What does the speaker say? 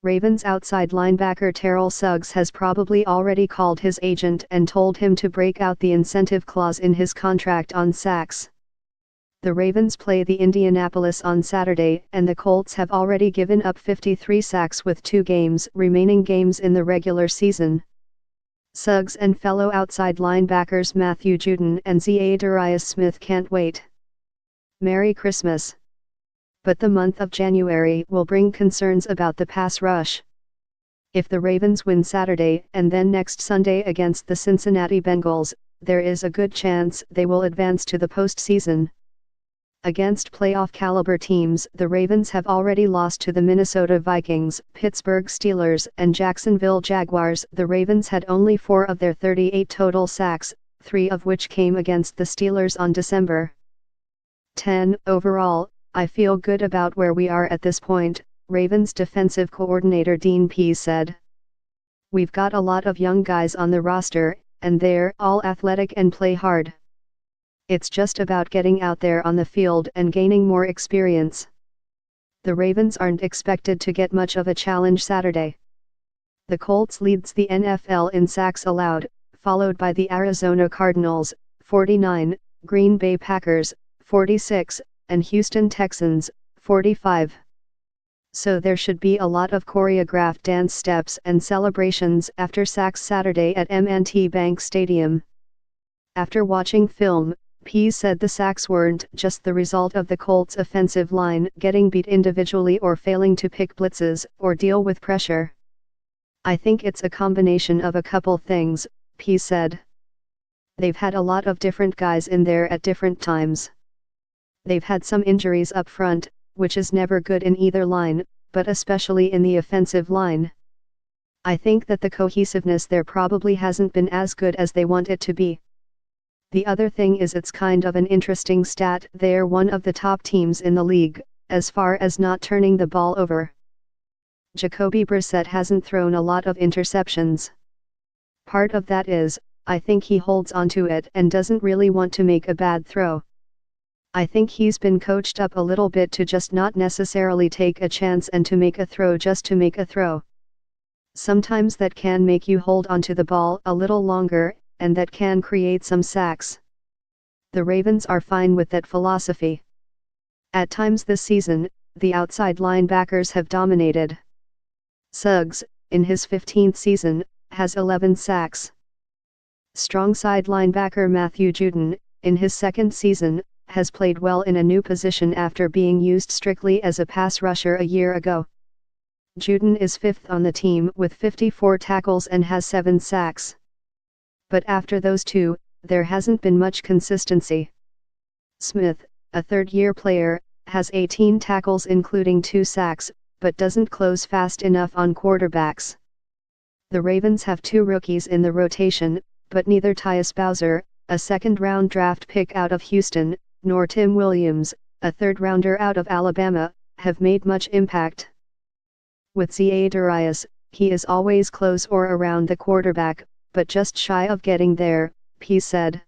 Ravens outside linebacker Terrell Suggs has probably already called his agent and told him to break out the incentive clause in his contract on sacks. The Ravens play the Indianapolis on Saturday, and the Colts have already given up 53 sacks with 2 remaining games in the regular season. Suggs and fellow outside linebackers Matthew Judon and Za'Darius Smith can't wait. Merry Christmas. But the month of January will bring concerns about the pass rush. If the Ravens win Saturday and then next Sunday against the Cincinnati Bengals, there is a good chance they will advance to the postseason. Against playoff-caliber teams, the Ravens have already lost to the Minnesota Vikings, Pittsburgh Steelers, and Jacksonville Jaguars. The Ravens had only 4 of their 38 total sacks, 3 of which came against the Steelers on December 10. Overall, I feel good about where we are at this point, Ravens defensive coordinator Dean Pease said. We've got a lot of young guys on the roster, and they're all athletic and play hard. It's just about getting out there on the field and gaining more experience. The Ravens aren't expected to get much of a challenge Saturday. The Colts leads the NFL in sacks allowed, followed by the Arizona Cardinals, 49, Green Bay Packers, 46, and Houston Texans, 45. So there should be a lot of choreographed dance steps and celebrations after sacks Saturday at M&T Bank Stadium. After watching film, Pease said the sacks weren't just the result of the Colts' offensive line getting beat individually or failing to pick blitzes or deal with pressure. I think it's a combination of a couple things, Pease said. They've had a lot of different guys in there at different times. They've had some injuries up front, which is never good in either line, but especially in the offensive line. I think that the cohesiveness there probably hasn't been as good as they want it to be. The other thing is it's kind of an interesting stat, they're one of the top teams in the league, as far as not turning the ball over. Jacoby Brissett hasn't thrown a lot of interceptions. Part of that is, I think he holds onto it and doesn't really want to make a bad throw. I think he's been coached up a little bit to just not necessarily take a chance and to make a throw just to make a throw. Sometimes that can make you hold onto the ball a little longer, and that can create some sacks. The Ravens are fine with that philosophy. At times this season, the outside linebackers have dominated. Suggs, in his 15th season, has 11 sacks. Strong side linebacker Matthew Judon, in his 2nd season, has played well in a new position after being used strictly as a pass rusher a year ago. Judon is 5th on the team with 54 tackles and has 7 sacks. But after those two, there hasn't been much consistency. Smith, a third-year player, has 18 tackles including 2 sacks, but doesn't close fast enough on quarterbacks. The Ravens have 2 rookies in the rotation, but neither Tyus Bowser, a 2nd-round draft pick out of Houston, nor Tim Williams, a 3rd-rounder out of Alabama, have made much impact. With Za'Darius, he is always close or around the quarterback, but just shy of getting there, Pease said.